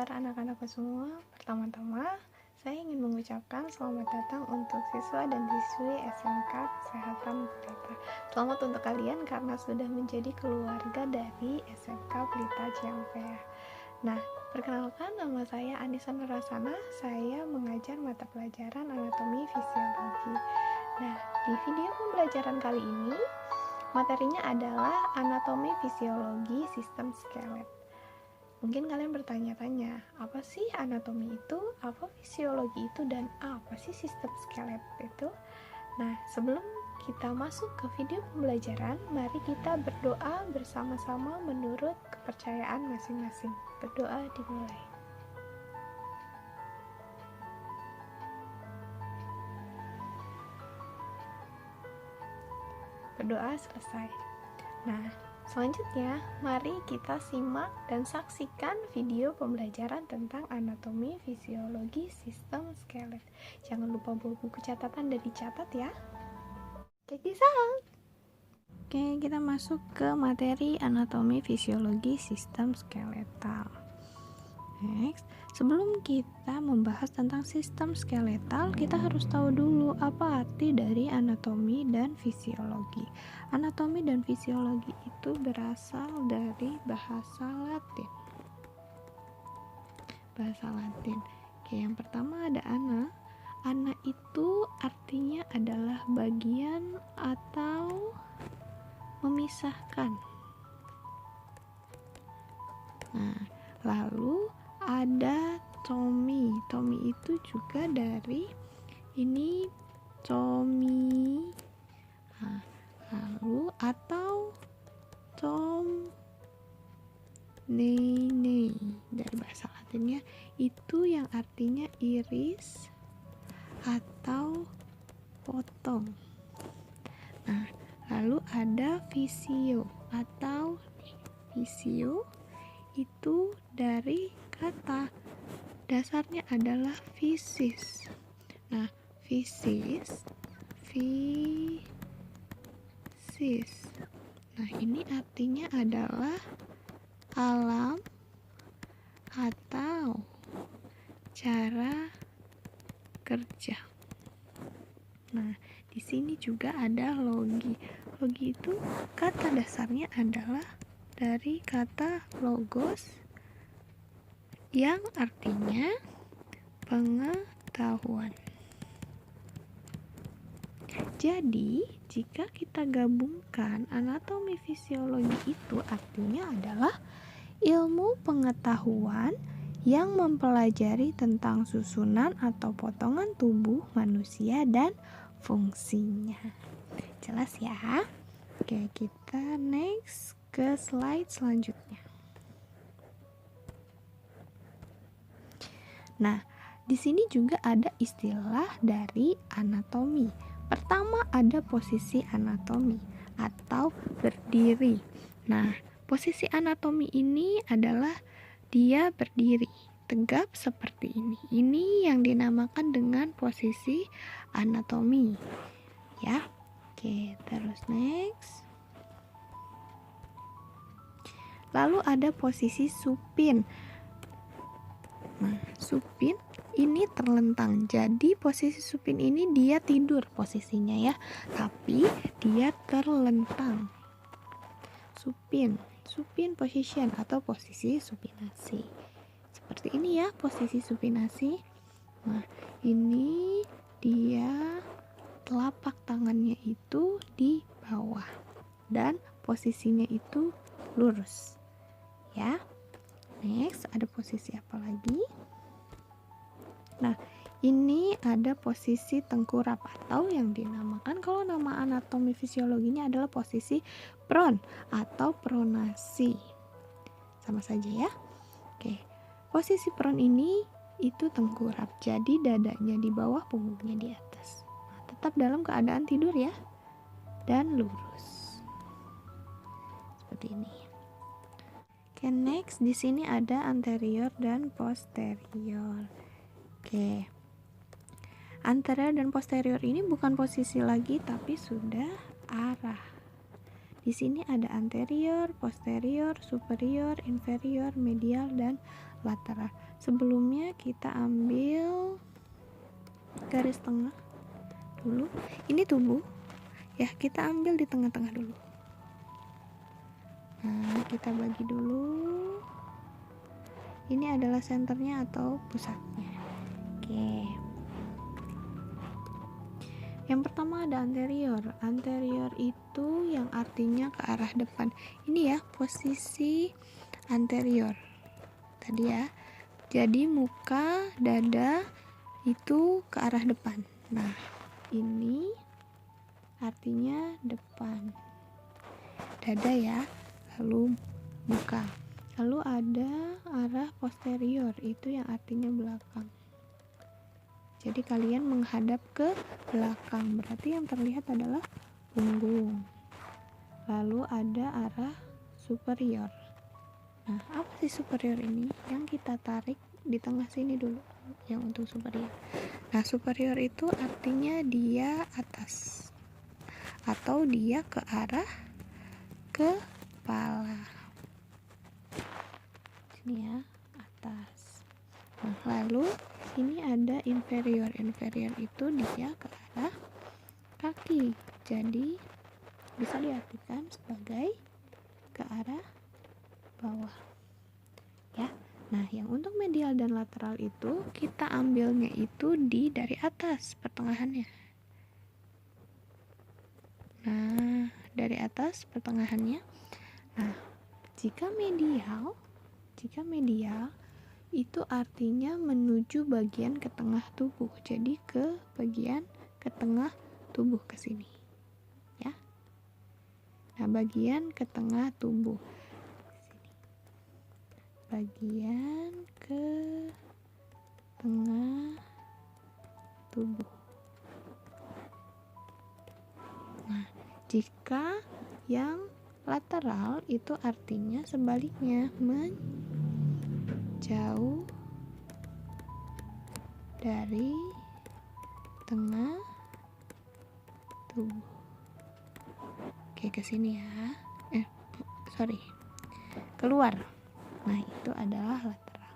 kabar anak-anakku semua? Pertama-tama, saya ingin mengucapkan selamat datang untuk siswa dan siswi SMK Kesehatan Pelita. Selamat untuk kalian karena sudah menjadi keluarga dari SMK Pelita Ciampea. Nah, perkenalkan, nama saya Anissa Nurasana. Saya mengajar mata pelajaran anatomi fisiologi. Nah, di video pembelajaran kali ini, materinya adalah anatomi fisiologi sistem skelet. Mungkin kalian bertanya-tanya, apa sih anatomi itu, apa fisiologi itu, dan apa sih sistem skelet itu? Nah, sebelum kita masuk ke video pembelajaran, mari kita berdoa bersama-sama menurut kepercayaan masing-masing. Berdoa dimulai. Berdoa selesai. Nah, selanjutnya, mari kita simak dan saksikan video pembelajaran tentang anatomi fisiologi sistem skelet. Jangan lupa bawa buku catatan dan dicatat ya. Oke, kita masuk ke materi anatomi fisiologi sistem skeletal. Next, sebelum kita membahas tentang sistem skeletal, kita harus tahu dulu apa arti dari anatomi dan fisiologi. Anatomi dan fisiologi itu berasal dari bahasa Latin. Oke, yang pertama ada ana. Ana itu artinya adalah bagian atau memisahkan. Nah, lalu ada tomi. Tomi itu juga dari ini tomi. Nah, lalu atau nene dari bahasa Latinnya itu yang artinya iris atau potong. Nah, lalu ada visio atau visio itu dari kata dasarnya adalah fisis. Nah, fisis. Nah, ini artinya adalah alam atau cara kerja. Nah, di sini juga ada logi. Logi itu kata dasarnya adalah dari kata logos yang artinya pengetahuan. Jadi, jika kita gabungkan anatomi fisiologi itu artinya adalah ilmu pengetahuan yang mempelajari tentang susunan atau potongan tubuh manusia dan fungsinya. Jelas ya? Oke, kita next ke slide selanjutnya. Nah, di sini juga ada istilah dari anatomi. Pertama ada posisi anatomi atau berdiri. Nah, posisi anatomi ini adalah dia berdiri tegap seperti ini. Ini yang dinamakan dengan posisi anatomi. Ya. Oke, terus next. Lalu ada posisi supin. Nah, supin ini terlentang. Jadi posisi supin ini dia tidur posisinya ya, tapi dia terlentang. Supin position atau posisi supinasi. Seperti ini ya posisi supinasi. Nah, ini dia telapak tangannya itu di bawah dan posisinya itu lurus. Ya. Next, ada posisi apa lagi? Nah, ini ada posisi tengkurap atau yang dinamakan, kalau nama anatomi fisiologinya adalah posisi pron atau pronasi. Sama saja ya. Oke. Posisi pron ini itu tengkurap. Jadi dadanya di bawah, punggungnya di atas. Nah, tetap dalam keadaan tidur ya. Dan lurus. Seperti ini. Oke, next di sini ada anterior dan posterior. Oke. Anterior dan posterior ini bukan posisi lagi tapi sudah arah. Di sini ada anterior, posterior, superior, inferior, medial dan lateral. Sebelumnya kita ambil garis tengah dulu. Ini tubuh ya, kita ambil di tengah-tengah dulu. Nah, kita bagi dulu. Ini adalah senternya atau pusatnya. Oke. Yang pertama ada anterior. Anterior itu yang artinya ke arah depan. Ini ya posisi anterior tadi ya. Jadi muka, dada itu ke arah depan. Nah, ini artinya depan. Dada ya, lalu muka. Lalu ada arah posterior, itu yang artinya belakang. Jadi kalian menghadap ke belakang, berarti yang terlihat adalah punggung. Lalu ada arah superior. Nah, apa sih superior ini? Yang kita tarik di tengah sini dulu, yang untuk superior. Nah, superior itu artinya dia atas atau dia ke arah kepala. Sini ya, atas. Nah, lalu ini ada inferior. Inferior itu dia ke arah kaki. Jadi bisa diartikan sebagai ke arah bawah. Ya. Nah, yang untuk medial dan lateral itu kita ambilnya itu dari atas pertengahannya. Nah, dari atas pertengahannya. Nah, jika medial itu artinya menuju bagian ke tengah tubuh. Jadi ke bagian ke tengah tubuh ke sini. Ya. Nah, bagian ke tengah tubuh. Bagian ke tengah tubuh. Nah, jika yang lateral itu artinya sebaliknya, menjauh dari tengah tubuh. Oke, ke sini ya. Keluar. Nah, itu adalah lateral.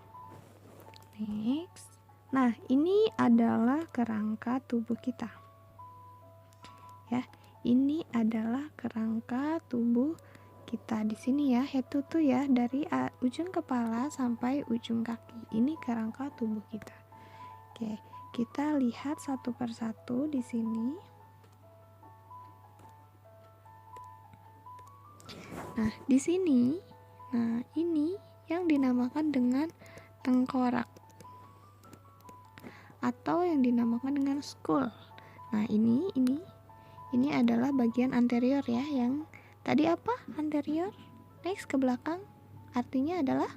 Next. Nah, ini adalah kerangka tubuh kita. Ya, ini adalah kerangka tubuh kita di sini ya, head to toe ya, dari ujung kepala sampai ujung kaki. Ini kerangka tubuh kita. Oke, kita lihat satu persatu di sini. Nah, di sini, ini yang dinamakan dengan tengkorak atau yang dinamakan dengan skull. Nah, ini adalah bagian anterior ya, yang tadi apa? Anterior. Next ke belakang artinya adalah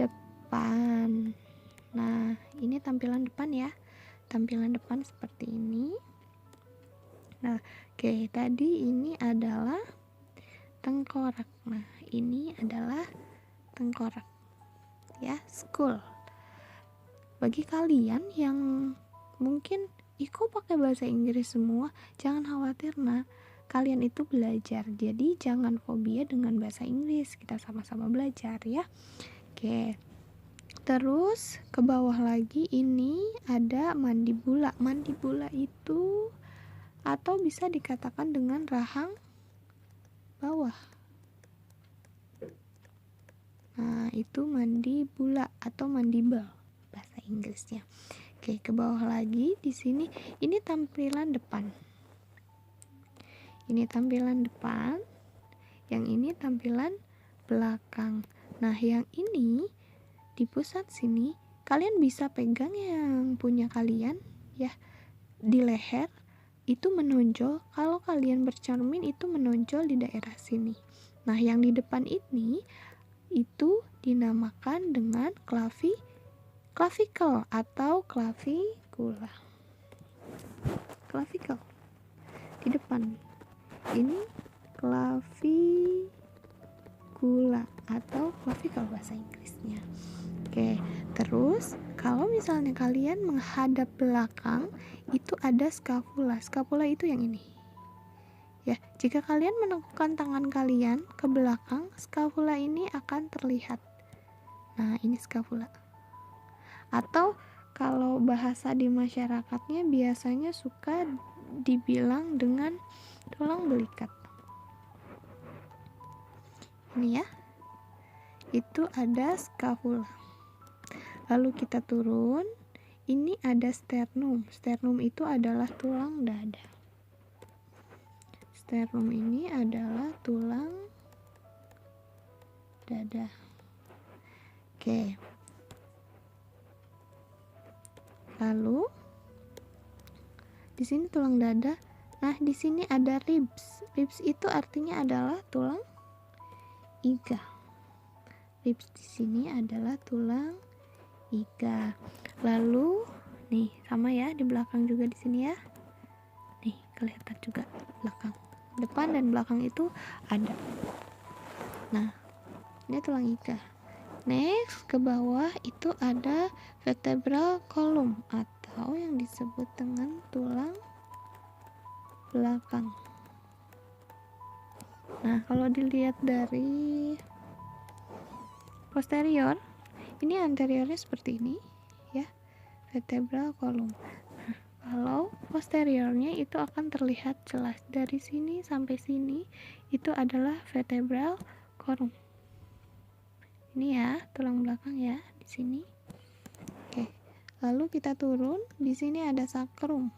depan. Nah, ini tampilan depan ya. Tampilan depan seperti ini. Nah, oke, tadi ini adalah tengkorak. Nah, ini adalah tengkorak ya, skull. Bagi kalian yang mungkin kok pakai bahasa Inggris semua, jangan khawatir nah, kalian itu belajar, jadi jangan fobia dengan bahasa Inggris, kita sama-sama belajar ya. Oke, terus ke bawah lagi ini ada mandibula. Mandibula itu atau bisa dikatakan dengan rahang bawah. Nah, itu mandibula atau mandible bahasa Inggrisnya. Oke, ke bawah lagi di sini ini tampilan depan. Ini tampilan depan. Yang ini tampilan belakang. Nah, yang ini di pusat sini kalian bisa pegang yang punya kalian ya, di leher itu menonjol. Kalau kalian bercermin itu menonjol di daerah sini. Nah, yang di depan ini itu dinamakan dengan clavicle atau clavikula. Clavicle di depan. Ini clavikula atau clavicle bahasa Inggrisnya. Oke, terus kalau misalnya kalian menghadap belakang itu ada scapula. Scapula itu yang ini. Ya, jika kalian menegakkan tangan kalian ke belakang, scapula ini akan terlihat. Nah, ini scapula. Atau kalau bahasa di masyarakatnya biasanya suka dibilang dengan tulang belikat. Ini ya, itu ada scapula. Lalu kita turun, ini ada sternum. Sternum itu adalah tulang dada. Sternum ini adalah tulang dada. Oke. Lalu di sini tulang dada. Nah, di sini ada ribs. Ribs itu artinya adalah tulang iga. Ribs di sini adalah tulang iga. Lalu nih sama ya, di belakang juga di sini ya. Nih, kelihatan juga belakang. Depan dan belakang itu ada. Nah, ini tulang iga. Next, ke bawah itu ada vertebral column atau yang disebut dengan tulang belakang. Nah, kalau dilihat dari posterior, ini anteriornya seperti ini ya, vertebral column. Nah, kalau posteriornya itu akan terlihat jelas dari sini sampai sini itu adalah vertebral column. Ini ya, tulang belakang ya, di sini. Oke. Lalu kita turun, di sini ada sacrum.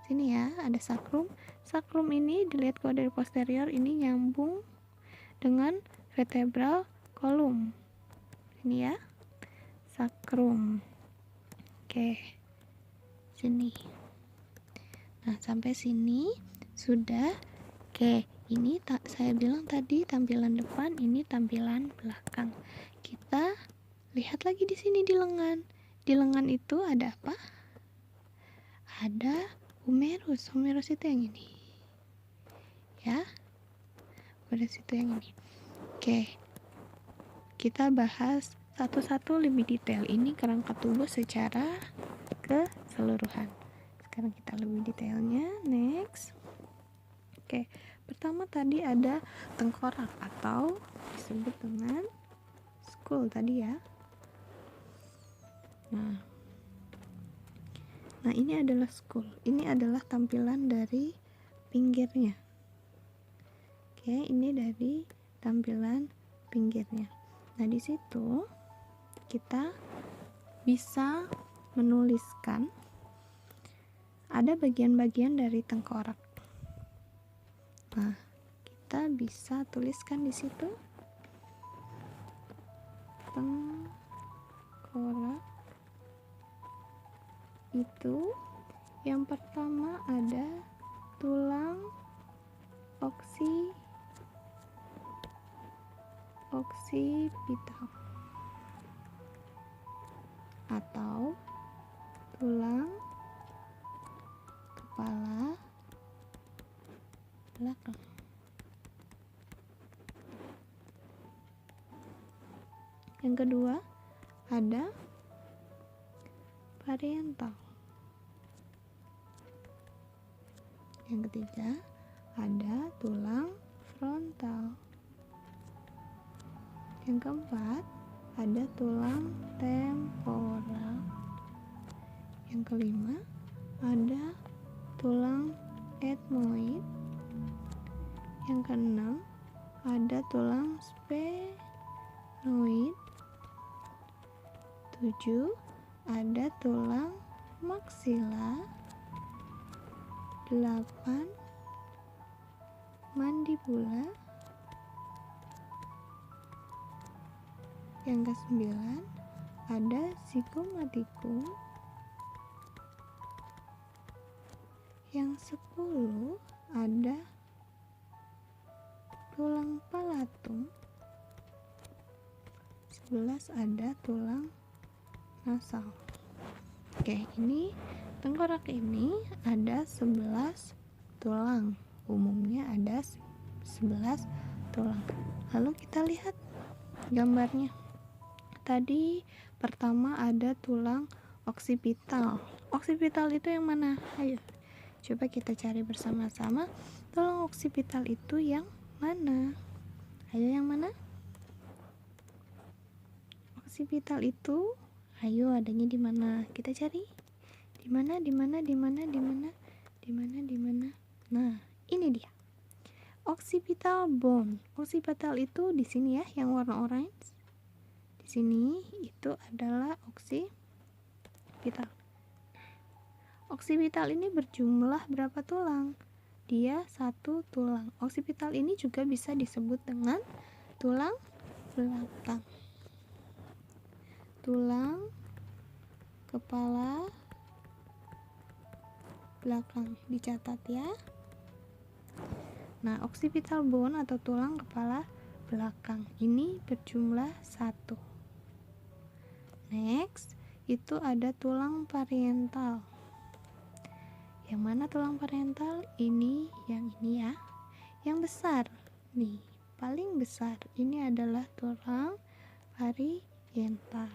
Sini ya, ada sacrum. Sacrum ini dilihat kalau dari posterior ini nyambung dengan vertebral column. Ini ya, sacrum. Oke. Sini. Nah, sampai sini sudah. Oke. Ini saya bilang tadi tampilan depan, ini tampilan belakang. Kita lihat lagi di sini di lengan. Di lengan itu ada apa? Ada humerus. Humerus itu yang ini. Ya. Humerus itu yang ini. Oke. Kita bahas satu-satu lebih detail. Ini kerangka tubuh secara keseluruhan. Sekarang kita lebih detailnya. Next. Oke. Pertama tadi ada tengkorak atau disebut dengan skull tadi ya. Nah, ini adalah skull. Ini adalah tampilan dari pinggirnya. Oke, ini dari tampilan pinggirnya. Nah, di situ kita bisa menuliskan ada bagian-bagian dari tengkorak. Nah, kita bisa tuliskan di situ tengkorak itu yang pertama ada tulang occipital atau tulang kepala belakang. Yang kedua ada parietal. Yang ketiga ada tulang frontal. Yang keempat ada tulang temporal. Yang kelima ada tulang ethmoid. Yang keenam ada tulang sphenoid. 7 ada tulang maxilla. 8 mandibula. Yang ke-9 ada zygomaticum. Yang 10 ada tulang palatum. 11 ada tulang nasal. Oke, ini tengkorak ini ada 11 tulang. Umumnya ada 11 tulang. Lalu kita lihat gambarnya. Tadi pertama ada tulang occipital. Occipital itu yang mana? Ayo, coba kita cari bersama-sama. Tulang occipital itu yang mana? Ayo, yang mana? Occipital itu Ayo, adanya di mana? Kita cari. Di mana? Di mana? Di mana? Di mana? Di mana? Di mana? Nah, ini dia. Occipital bone. Occipital itu di sini ya, yang warna orange. Di sini itu adalah occipital. Occipital ini berjumlah berapa tulang? Dia 1 tulang. Occipital ini juga bisa disebut dengan tulang belakang. Tulang kepala belakang, dicatat ya. Nah, occipital bone atau tulang kepala belakang ini berjumlah 1. Next, itu ada tulang parietal. Yang mana tulang parietal? Ini, yang ini ya. Yang besar. Nih, paling besar. Ini adalah tulang parietal.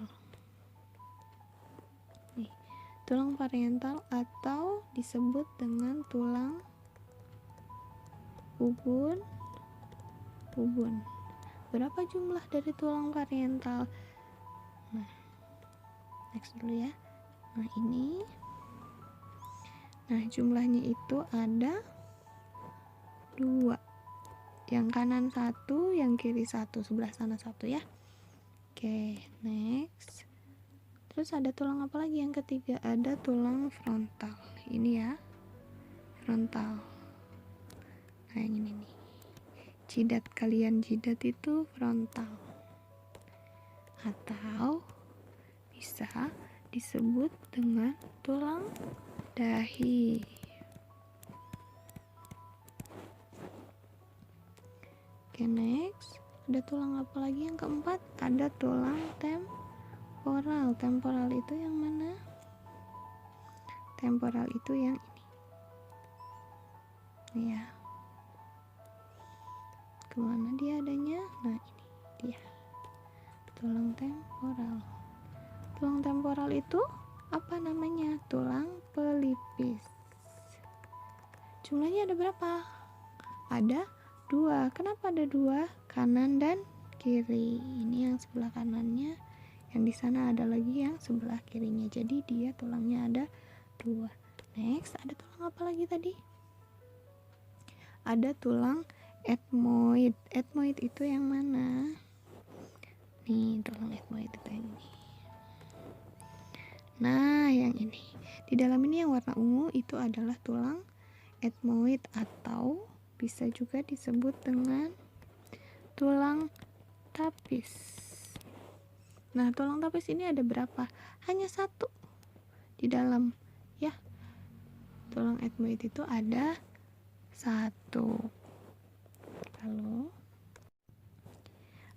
Nih, tulang parietal atau disebut dengan tulang ubun. Berapa jumlah dari tulang parietal? Nah, next dulu ya. Nah, ini. Nah, jumlahnya itu ada 2. Yang kanan 1, yang kiri 1, sebelah sana 1 ya. Oke, next. Terus ada tulang apa lagi? Yang ketiga ada tulang frontal. Ini ya, frontal. Nah, yang ini nih. Jidat, kalian jidat itu frontal. Atau bisa disebut dengan tulang dahi. Oke, next. Ada tulang apa lagi? Yang keempat ada tulang temporal. Temporal itu yang mana? Temporal itu yang ini ya. Kemana dia adanya? Nah, ini dia, tulang temporal. Tulang temporal itu apa namanya? Tulang pelipis. Jumlahnya ada berapa? Ada 2. Kenapa ada 2? Kanan dan kiri. Ini yang sebelah kanannya, yang di sana ada lagi yang sebelah kirinya. Jadi dia tulangnya ada 2. Next, ada tulang apa lagi tadi? Ada tulang ethmoid. Ethmoid itu yang mana? Nih, tulang ethmoid itu yang ini. Nah, yang ini. Di dalam ini yang warna ungu itu adalah tulang ethmoid atau bisa juga disebut dengan tulang tapis. Nah, tulang tapis ini ada berapa? Hanya 1 di dalam ya. Tulang ethmoid itu ada 1.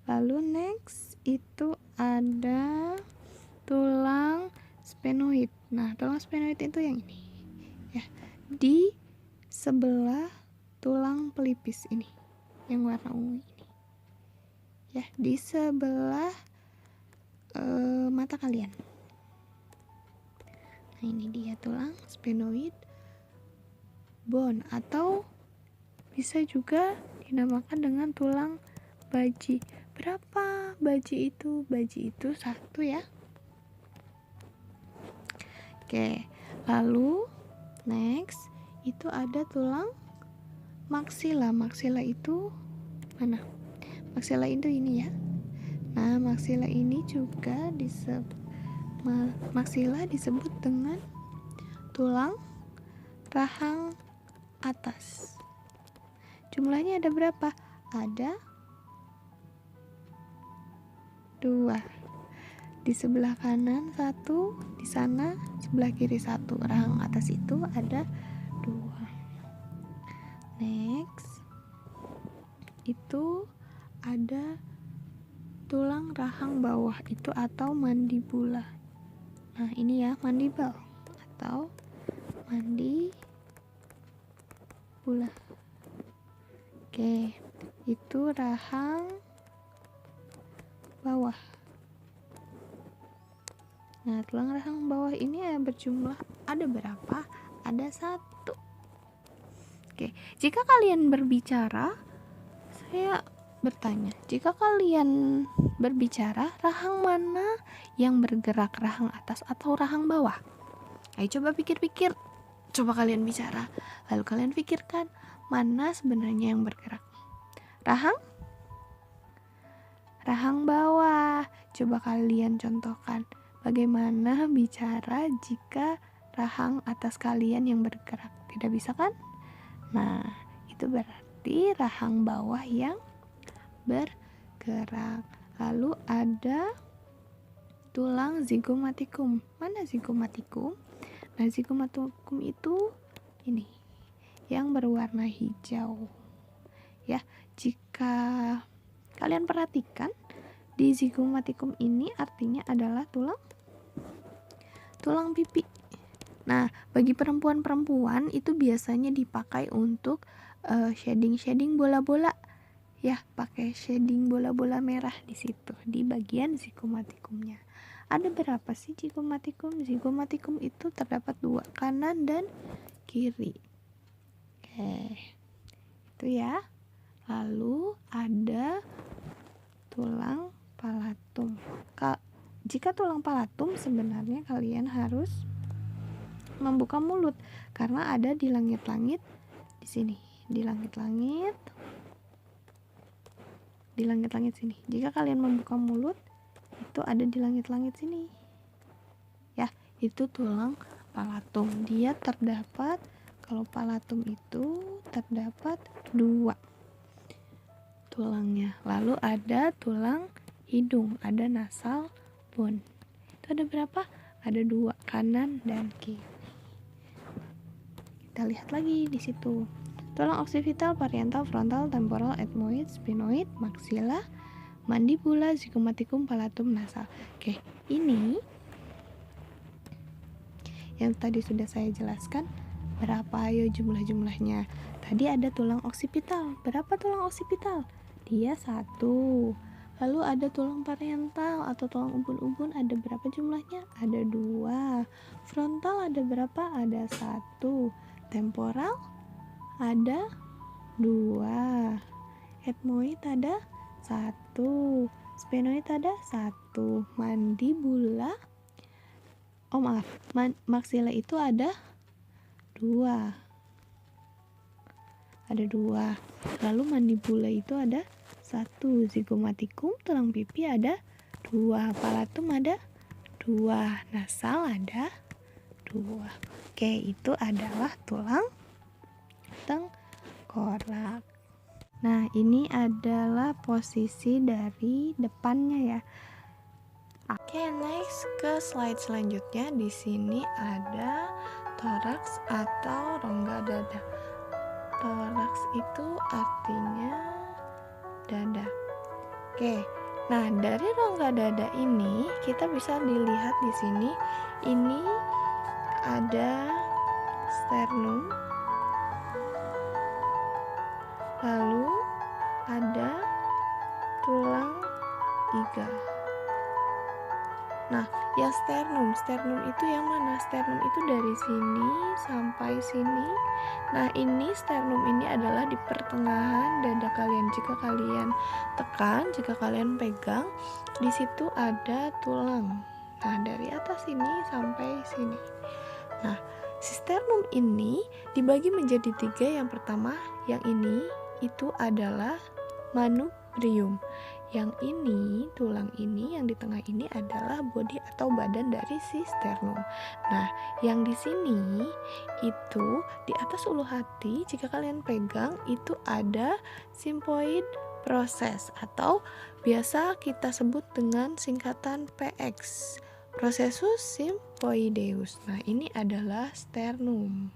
Lalu next itu ada tulang sphenoid. Nah, tulang sphenoid itu yang ini ya, di sebelah tulang pelipis ini, yang warna ungu ini ya, di sebelah mata kalian. Nah, ini dia tulang sphenoid bone atau bisa juga dinamakan dengan tulang baji. Berapa baji itu? Baji itu 1 ya. Oke, lalu next itu ada tulang maksila. Maksila itu mana? Maksila itu ini ya. Nah, maksila ini juga maksila disebut dengan tulang rahang atas. Jumlahnya ada berapa? Ada 2. Di sebelah kanan 1, di sana sebelah kiri 1. Rahang atas itu ada 2. Next, itu ada tulang rahang bawah itu atau mandibula. Nah, ini ya, mandibel atau mandibula. Oke, itu rahang bawah. Nah, tulang rahang bawah ini berjumlah ada berapa? Ada 1. Oke, jika kalian berbicara, saya bertanya, jika kalian berbicara rahang mana yang bergerak, rahang atas atau rahang bawah. Ayo coba pikir-pikir, coba kalian bicara, lalu kalian pikirkan mana sebenarnya yang bergerak. Rahang bawah. Coba kalian contohkan bagaimana bicara jika rahang atas kalian yang bergerak. Tidak bisa kan? Nah, itu berarti rahang bawah yang bergerak. Lalu ada tulang zigomatikum. Mana zigomatikum? Nah, zigomatikum itu ini yang berwarna hijau. Ya, jika kalian perhatikan di zigomatikum ini artinya adalah tulang pipi. Nah, bagi perempuan-perempuan itu biasanya dipakai untuk shading bola-bola. Ya, pakai shading bola-bola merah di situ, di bagian zigomatikumnya. Ada berapa sih zigomatikum? Zigomatikum itu terdapat 2, kanan dan kiri. Oke, itu ya. Lalu ada tulang palatum. Jika tulang palatum sebenarnya kalian harus membuka mulut karena ada di langit-langit di sini, di langit-langit sini. Jika kalian membuka mulut, itu ada di langit-langit sini. Ya, itu tulang palatum. Dia terdapat, kalau palatum itu terdapat 2 tulangnya. Lalu ada tulang hidung, ada nasal bone. Itu ada berapa? Ada 2, kanan dan kiri. Kita lihat lagi di situ. Tulang oksipital, parietal, frontal, temporal, ethmoid, sphenoid, maxilla, mandibula, zigomatikum, palatum, nasal. Oke, ini yang tadi sudah saya jelaskan. Berapa ayo jumlah-jumlahnya? Tadi ada tulang oksipital. Berapa tulang oksipital? Dia 1. Lalu ada tulang parietal atau tulang ubun-ubun, ada berapa jumlahnya? Ada 2. Frontal ada berapa? Ada 1. Temporal ada 2. Ethmoid ada 1. Sphenoid ada 1. Mandibula, maxilla itu ada 2. Ada 2. Lalu mandibula itu ada 1. Zigomatikum, tulang pipi ada 2. Palatum ada 2. Nasal ada 2. Oke, itu adalah tulang tengkorak. Nah, ini adalah posisi dari depannya ya. Oke, next ke slide selanjutnya. Di sini ada toraks atau rongga dada. Toraks itu artinya dada. Oke. Nah, dari rongga dada ini kita bisa dilihat di sini. Ini ada sternum. Lalu ada tulang iga. Nah, yang sternum itu yang mana? Sternum itu dari sini sampai sini. Nah, ini sternum ini adalah di pertengahan dada kalian. Jika kalian tekan, jika kalian pegang, di situ ada tulang. Nah, dari atas sini sampai sini. Nah, si sternum ini dibagi menjadi 3. Yang pertama, yang ini itu adalah manubrium. Yang ini, tulang ini, yang di tengah ini adalah body atau badan dari si sternum. Nah, yang di sini itu di atas ulu hati, jika kalian pegang itu ada symphoid process atau biasa kita sebut dengan singkatan PX, processus symphoideus. Nah, ini adalah sternum.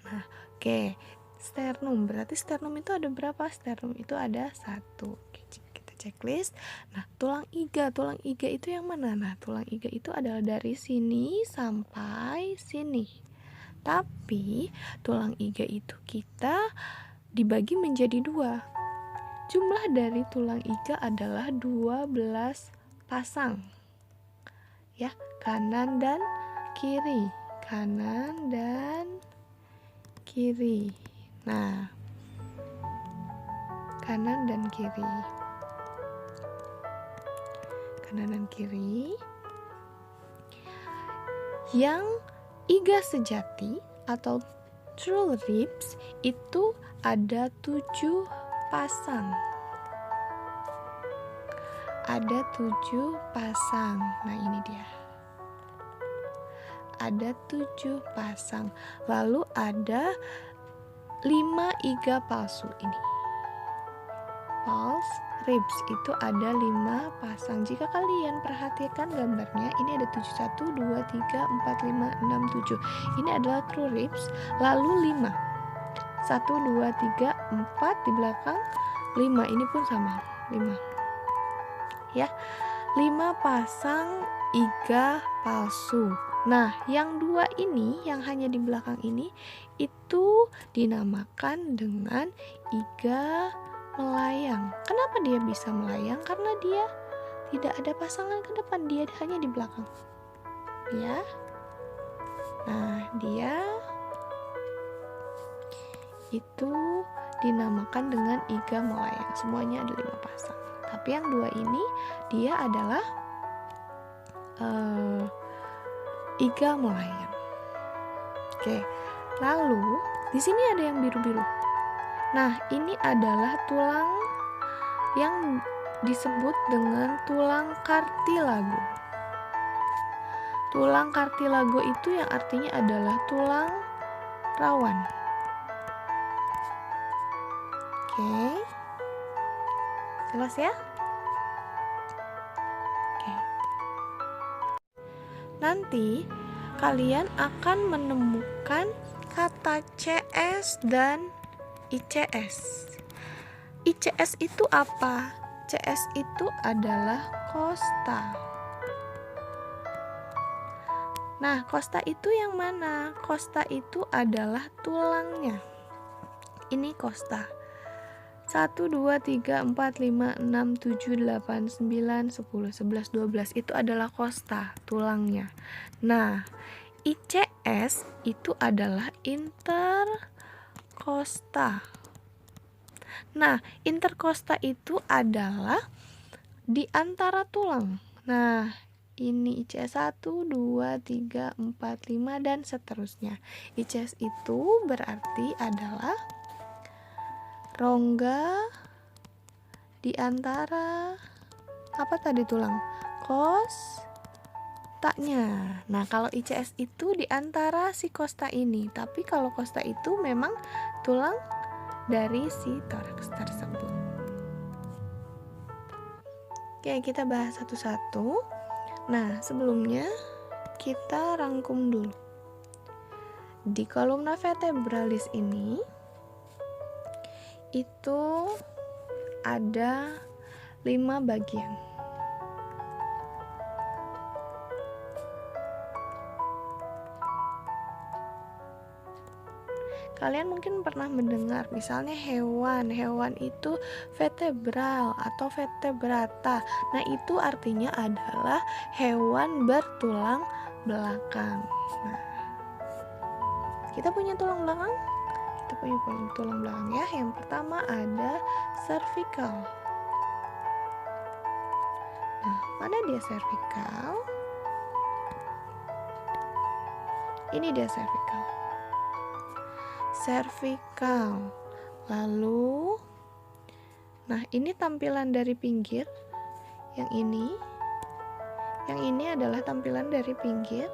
Nah, oke. Sternum, berarti sternum itu ada berapa? Sternum itu ada 1. Oke, kita checklist. Nah, tulang iga itu yang mana? Nah, tulang iga itu adalah dari sini sampai sini. Tapi tulang iga itu kita dibagi menjadi 2. Jumlah dari tulang iga adalah 12 pasang. Ya, kanan dan kiri. Kanan dan kiri. Nah, kanan dan kiri. kanan dan kiri. Yang iga sejati atau true ribs itu ada 7 pasang. Ada 7 pasang. Nah, ini dia. Ada 7 pasang. Lalu ada 5 iga palsu ini. False ribs itu ada 5 pasang. Jika kalian perhatikan gambarnya, ini ada 7, 1, 2, 3, 4, 5, 6, 7. Ini adalah true ribs, lalu 5. 1, 2, 3, 4 di belakang, 5. Ini pun sama, 5. Ya, 5 pasang iga palsu. Nah, yang 2 ini, yang hanya di belakang ini, itu dinamakan dengan iga melayang. Kenapa dia bisa melayang? Karena dia tidak ada pasangan ke depan, dia hanya di belakang. Ya. Nah, dia itu dinamakan dengan iga melayang. Semuanya ada 5 pasang. Tapi yang 2 ini dia adalah iga melayang. Oke. Lalu di sini ada yang biru-biru. Nah, ini adalah tulang yang disebut dengan tulang kartilago. Tulang kartilago itu yang artinya adalah tulang rawan. Oke. Jelas ya? Oke. Nanti kalian akan menemukan kata CS dan ICS. ICS itu apa? CS itu adalah kosta. Nah, kosta itu yang mana? Kosta itu adalah tulangnya. Ini kosta. 1, 2, 3, 4, 5, 6, 7, 8, 9, 10, 11, 12 itu adalah kosta, tulangnya. Nah, ICS itu adalah interkosta. Nah, interkosta itu adalah di antara tulang. Nah, ini ICS 1, 2, 3, 4, 5 dan seterusnya. ICS itu berarti adalah rongga di antara apa tadi tulang? Kostanya. Nah, kalau ICS itu di antara si kosta ini. Tapi kalau kosta itu memang tulang dari si toraks tersebut. Oke, kita bahas satu-satu. Nah, sebelumnya kita rangkum dulu. Di kolumna vertebralis ini itu ada 5 bagian. Kalian mungkin pernah mendengar misalnya hewan itu vertebral atau vertebrata. Nah, itu artinya adalah hewan bertulang belakang. Nah, kita punya tulang belakang? Kita punya tulang belakang ya. Yang pertama ada cervical. Nah, mana dia cervical? Ini dia cervical. Lalu nah, ini tampilan dari pinggir. Yang ini adalah tampilan dari pinggir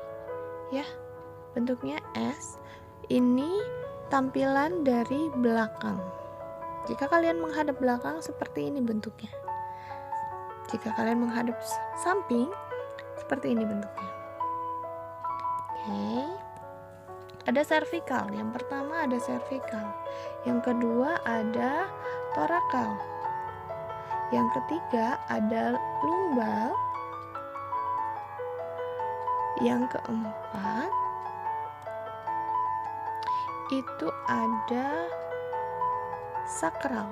ya, bentuknya S. Ini tampilan dari belakang. Jika kalian menghadap belakang, seperti ini bentuknya. Jika kalian menghadap samping, seperti ini bentuknya. Oke. Ada cervical. Yang pertama ada cervical. Yang kedua ada thoracal. Yang ketiga ada lumbal. Yang keempat itu ada sakral.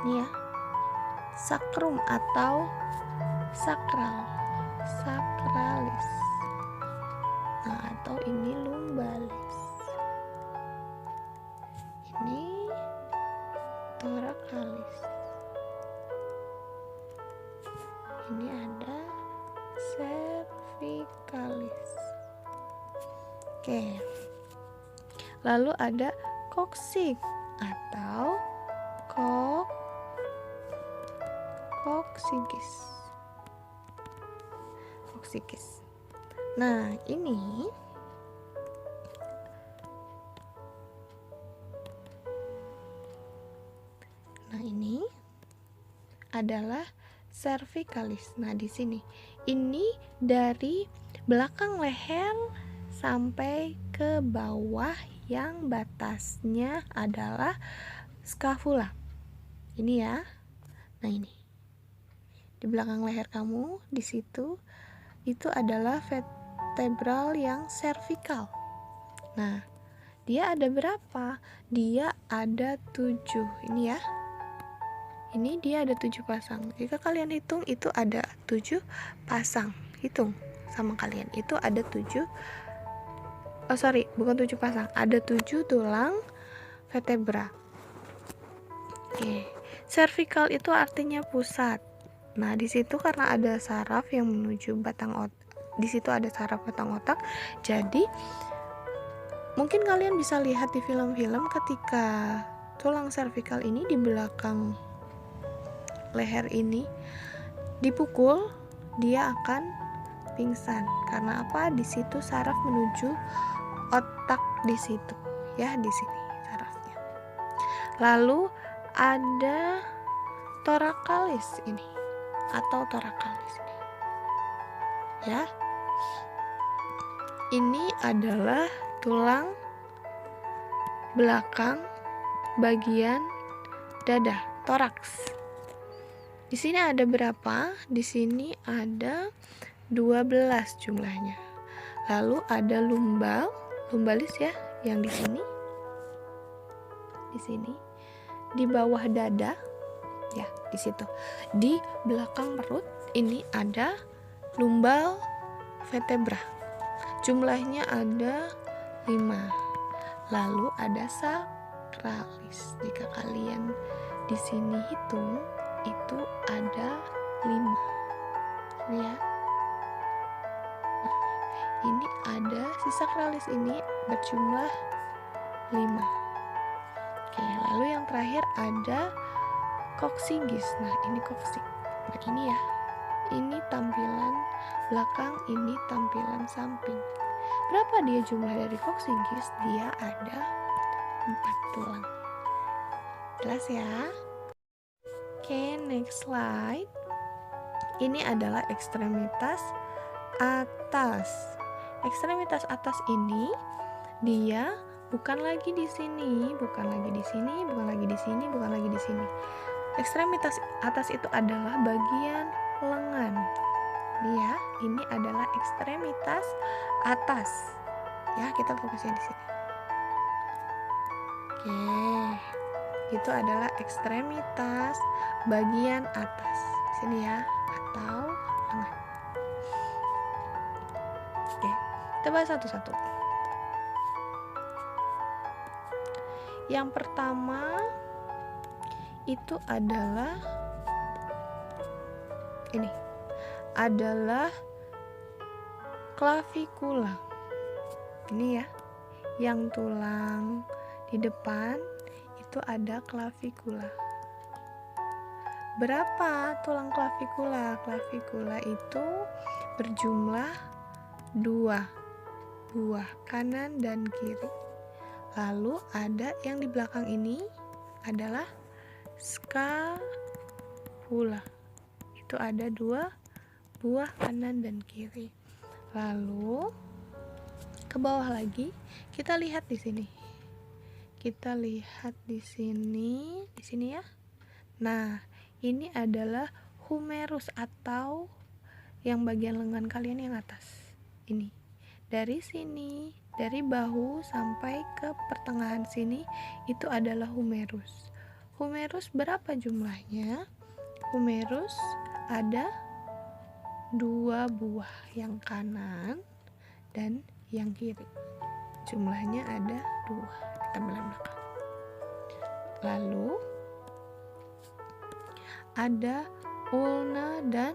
Ini ya, sakrum atau sakral, sakralis. Nah, atau ini lumbalis. Ini thoracalis. Oke. Lalu ada koksik atau koksikis. Nah, ini adalah cervicalis. Nah, di sini ini dari belakang leher sampai ke bawah yang batasnya adalah scapula. Ini ya. Nah, ini. Di belakang leher kamu, di situ itu adalah vertebral yang cervical. Nah, dia ada berapa? Dia ada 7. Ini ya. Ini dia ada 7 pasang. Jika kalian hitung, itu ada 7 pasang. Hitung sama kalian. Itu ada 7. Bukan 7 pasang. Ada 7 tulang vertebra. Oke. Cervical itu artinya pusat. Nah, di situ karena ada saraf yang menuju batang otak. Di situ ada saraf batang otak. Jadi mungkin kalian bisa lihat di film-film ketika tulang cervical ini di belakang leher ini dipukul, dia akan pingsan. Karena apa? Di situ saraf menuju otak di situ. Ya, di sini sarafnya. Lalu ada thoracalis ini atau thoracalis ini. Ya. Ini adalah tulang belakang bagian dada, toraks. Di sini ada berapa? Di sini ada 12 jumlahnya. Lalu ada lumbalis ya, yang di sini. Di sini. Di bawah dada ya, di situ. Di belakang perut ini ada lumbal vertebra. Jumlahnya ada 5. Lalu ada sacralis. Jika kalian di sini hitung, itu ada 5. Ini ya. Nah, ini ada si sacralis ini berjumlah 5. Oke, lalu yang terakhir ada koksigis. Nah, ini koksik. Nah, ini ya. Ini tampilan belakang, ini tampilan samping. Berapa dia jumlah dari koksigis? Dia ada 4 tulang. Jelas ya? Oke, next slide. Ini adalah ekstremitas atas. Ekstremitas atas ini dia bukan lagi di sini, bukan lagi di sini, bukan lagi di sini, bukan lagi di sini. Ekstremitas atas itu adalah bagian lengan. Ya, ini adalah ekstremitas atas. Ya, kita fokusnya di sini. Oke. Itu adalah ekstremitas bagian atas. Sini ya, atau lengan. Oke, kita bahas satu-satu. Yang pertama itu adalah ini. Adalah clavikula. Ini ya, yang tulang di depan itu ada clavikula. Berapa tulang clavikula? Clavikula itu berjumlah 2 buah, kanan dan kiri. Lalu ada yang di belakang ini adalah scapula. Itu ada 2 buah, kanan dan kiri. Lalu ke bawah lagi, kita lihat di sini. Kita lihat di sini ya. Nah, ini adalah humerus atau yang bagian lengan kalian yang atas. Ini. Dari sini, dari bahu sampai ke pertengahan sini itu adalah humerus. Humerus berapa jumlahnya? Humerus ada 2 buah, yang kanan dan yang kiri. Jumlahnya ada 2 di tampilan belakang. Lalu ada ulna dan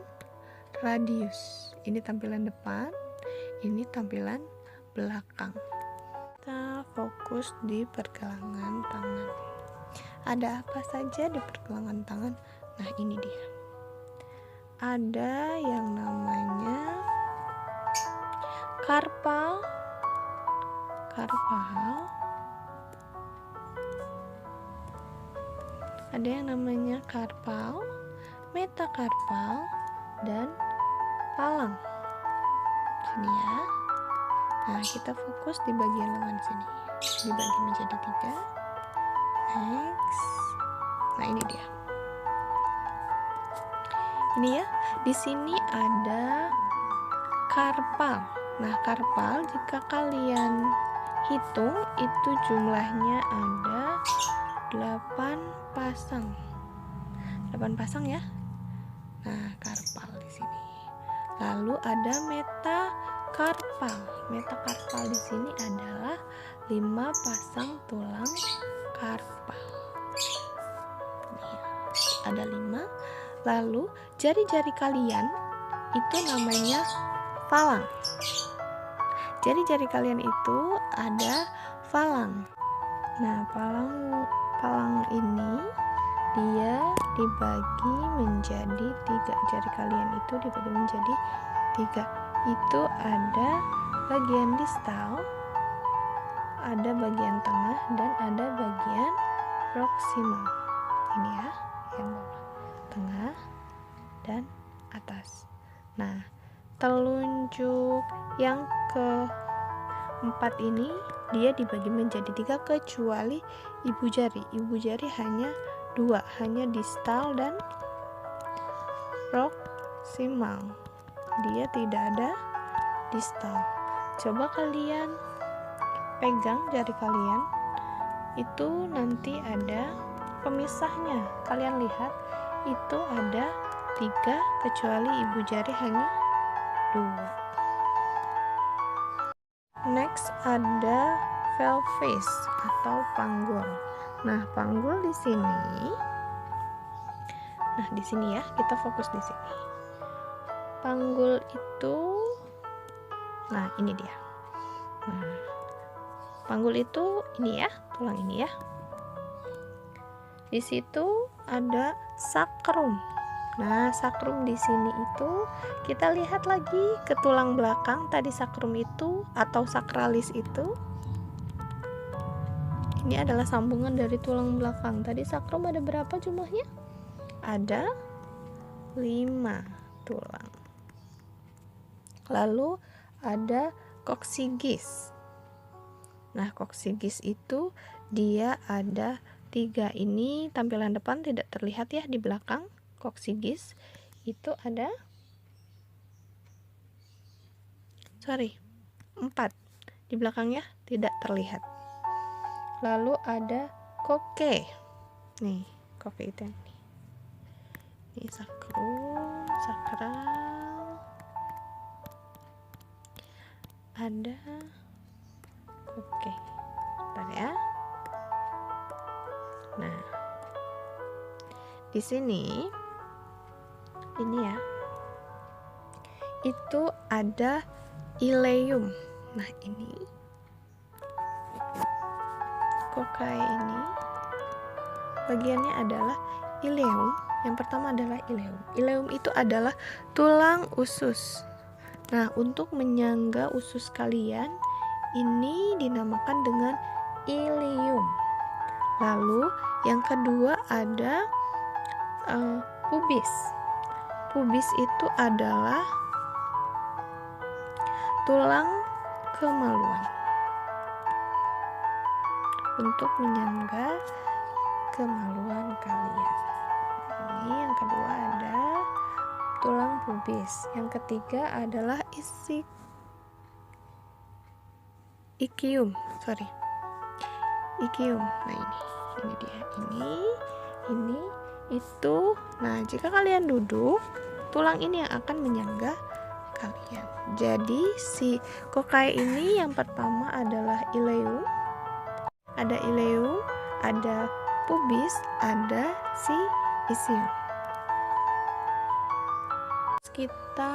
radius. Ini tampilan depan, ini tampilan belakang. kita fokus di pergelangan tangan. Ada apa saja di pergelangan tangan? Nah, ini dia. Ada yang namanya karpal, ada yang namanya karpal, metakarpal, dan palang. Sini ya. Nah, kita fokus di bagian lengan sini. Dibagi menjadi 3. Next. Nah, ini dia. Ini ya. Di sini ada karpal. Nah, karpal jika kalian hitung itu jumlahnya ada 8 pasang. 8 pasang ya. Nah, karpal di sini. Lalu ada metakarpal. Metakarpal di sini adalah 5 pasang tulang karpal. Nih, ada 5. Lalu jari-jari kalian itu namanya falang. Jari-jari kalian itu ada falang. Nah, palang ini dia dibagi menjadi 3. Jari kalian itu dibagi menjadi 3. Itu ada bagian distal, ada bagian tengah, dan ada bagian proksimal. Ini ya, yang bawah, tengah, dan atas. Nah, telunjuk yang keempat ini dia dibagi menjadi 3 kecuali ibu jari. Ibu jari hanya 2, hanya distal dan proksimal. Dia tidak ada distal. Coba kalian pegang jari kalian, itu nanti ada pemisahnya. Kalian lihat itu ada 3 kecuali ibu jari hanya 2. Next ada pelvis atau panggul. Nah, panggul di sini. Nah, di sini ya, kita fokus di sini. Panggul itu, nah ini dia. Nah, panggul itu ini ya, tulang ini ya. Di situ ada sakrum. Nah, sakrum di sini itu kita lihat lagi ke tulang belakang. Tadi sakrum itu atau sakralis itu, ini adalah sambungan dari tulang belakang. Tadi sakrum ada berapa jumlahnya? Ada 5 tulang. Lalu ada koksigis. Nah, koksigis itu dia ada 3. Ini tampilan depan tidak terlihat ya, di belakang. Koksigis itu ada 4 di belakangnya, tidak terlihat. Lalu ada koke. Nih, koke itu yang ini. Ini sakrum, sakral. Ada koke. Bentar ya. Nah, di sini ini ya, itu ada ileum. Nah, ini kokai ini bagiannya adalah ileum. Yang pertama adalah ileum. Ileum itu adalah tulang usus. Nah, untuk menyangga usus kalian ini dinamakan dengan ilium. Lalu yang kedua ada pubis. Pubis itu adalah tulang kemaluan. Untuk menyangga kemaluan kalian. Ini yang kedua ada tulang pubis. Yang ketiga adalah ikium. Ikium. Nah, ini dia. Ini itu. Nah, jika kalian duduk, tulang ini yang akan menyangga kalian. Jadi si kokai ini yang pertama adalah ileum. Ada ileum, ada pubis, ada si isium. Kita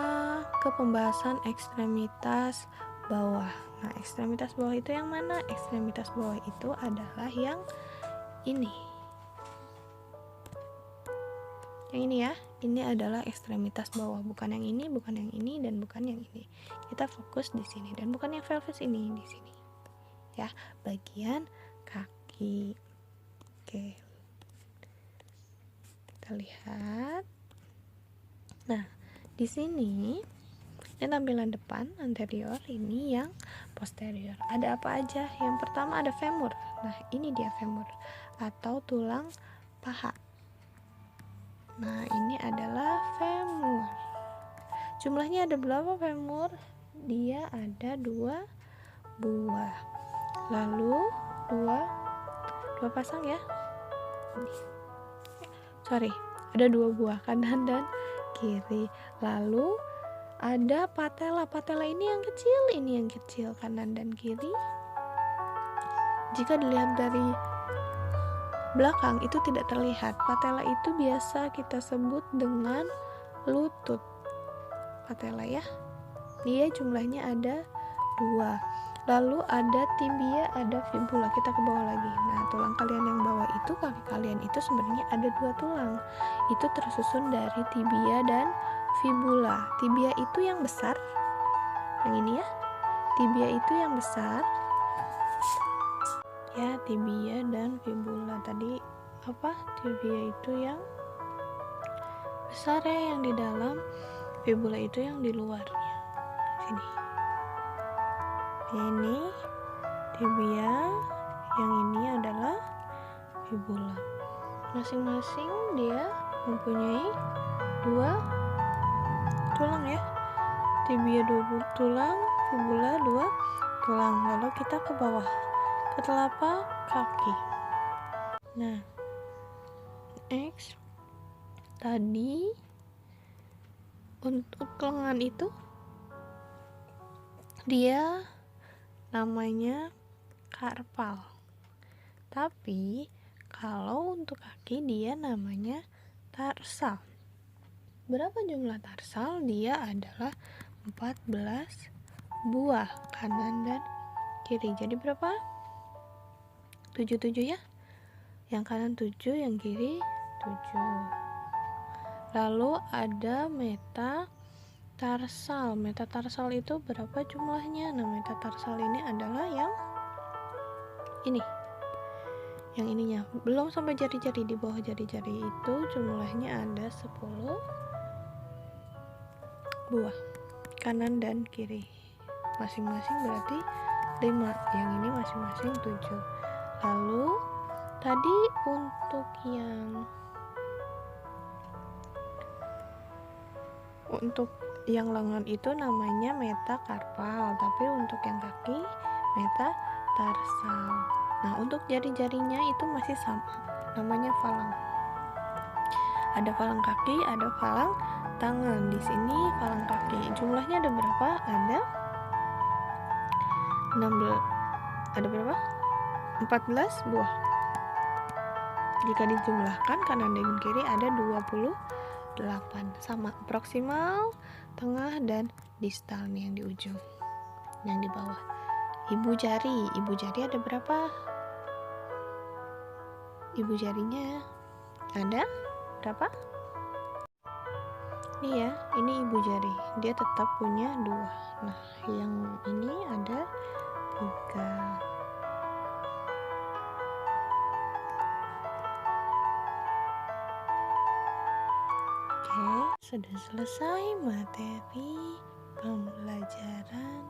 ke pembahasan ekstremitas bawah. Nah, ekstremitas bawah itu yang mana? Ekstremitas bawah itu adalah yang ini. Yang ini ya. Ini adalah ekstremitas bawah, bukan yang ini, bukan yang ini, dan bukan yang ini. Kita fokus di sini, dan bukan yang pelvis ini, di sini. Ya, bagian kaki. Oke. Kita lihat. Nah, di sini ini tampilan depan, anterior, ini yang posterior. Ada apa aja? Yang pertama ada femur. Nah, ini dia femur atau tulang paha. Nah, ini adalah femur. Jumlahnya ada berapa femur? Dia ada 2 buah. Lalu dua pasang ya. Ada 2 buah, kanan dan kiri. Lalu ada patella. Patella ini yang kecil, ini yang kecil, kanan dan kiri. Jika dilihat dari belakang itu tidak terlihat. Patella itu biasa kita sebut dengan lutut. Patella ya. Dia jumlahnya ada 2. Lalu ada tibia, ada fibula. Kita ke bawah lagi. Nah, tulang kalian yang bawah itu, kaki kalian itu sebenarnya ada 2 tulang. Itu tersusun dari tibia dan fibula. Tibia itu yang besar. Yang ini ya. Tibia itu yang besar. Ya, tibia dan fibula. Tadi apa? Tibia itu yang besar ya, yang di dalam. Fibula itu yang di luarnya. Sini. Ini tibia, yang ini adalah fibula. Masing-masing dia mempunyai 2 tulang ya. Tibia 2 tulang, fibula 2 tulang. Lalu kita ke bawah, ke telapak kaki. Nah, next tadi untuk lengan itu dia namanya karpal. Tapi kalau untuk kaki dia namanya tarsal. Berapa jumlah tarsal? Dia adalah 14 buah, kanan dan kiri. Jadi berapa? 7 ya. Yang kanan 7, yang kiri 7. Lalu ada metatarsal. Metatarsal itu berapa jumlahnya? Nah, metatarsal ini adalah yang ini. Yang ininya belum sampai jari-jari, di bawah jari-jari itu jumlahnya ada 10 buah, kanan dan kiri. Masing-masing berarti 5. Yang ini masing-masing 7. Lalu tadi untuk yang lengan itu namanya metakarpal, tapi untuk yang kaki metatarsal. Nah, untuk jari-jarinya itu masih sama, namanya falang. Ada falang kaki, ada falang tangan. Di sini falang kaki. Jumlahnya ada berapa? Ada 16. Ada berapa? 14 buah. Jika dijumlahkan kanan dan kiri ada 28. Sama, proksimal, tengah, dan distal nih yang di ujung, yang di bawah. Ibu jari ada berapa? Ibu jarinya ada berapa? Nih ya, ini ibu jari, dia tetap punya 2. Nah, yang ini ada 3. Oke, sudah selesai materi pembelajaran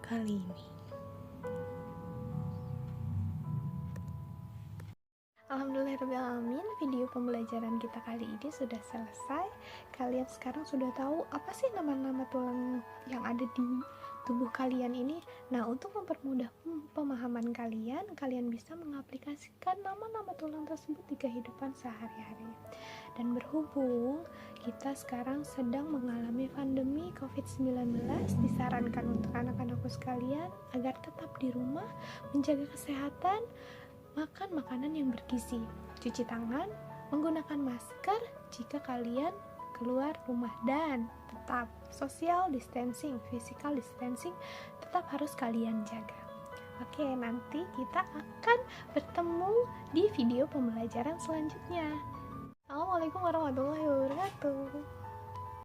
kali ini. Alhamdulillahirrahmanirrahim, video pembelajaran kita kali ini sudah selesai. Kalian sekarang sudah tahu apa sih nama-nama tulang yang ada di tubuh kalian ini. Nah, untuk mempermudah pemahaman kalian bisa mengaplikasikan nama-nama tulang tersebut di kehidupan sehari-hari. Dan berhubung kita sekarang sedang mengalami pandemi COVID-19, disarankan untuk anak-anakku sekalian agar tetap di rumah, menjaga kesehatan, makan makanan yang bergizi, cuci tangan, menggunakan masker jika kalian keluar rumah, dan tetap social distancing, physical distancing tetap harus kalian jaga. Oke, nanti kita akan bertemu di video pembelajaran selanjutnya. Assalamualaikum warahmatullahi wabarakatuh.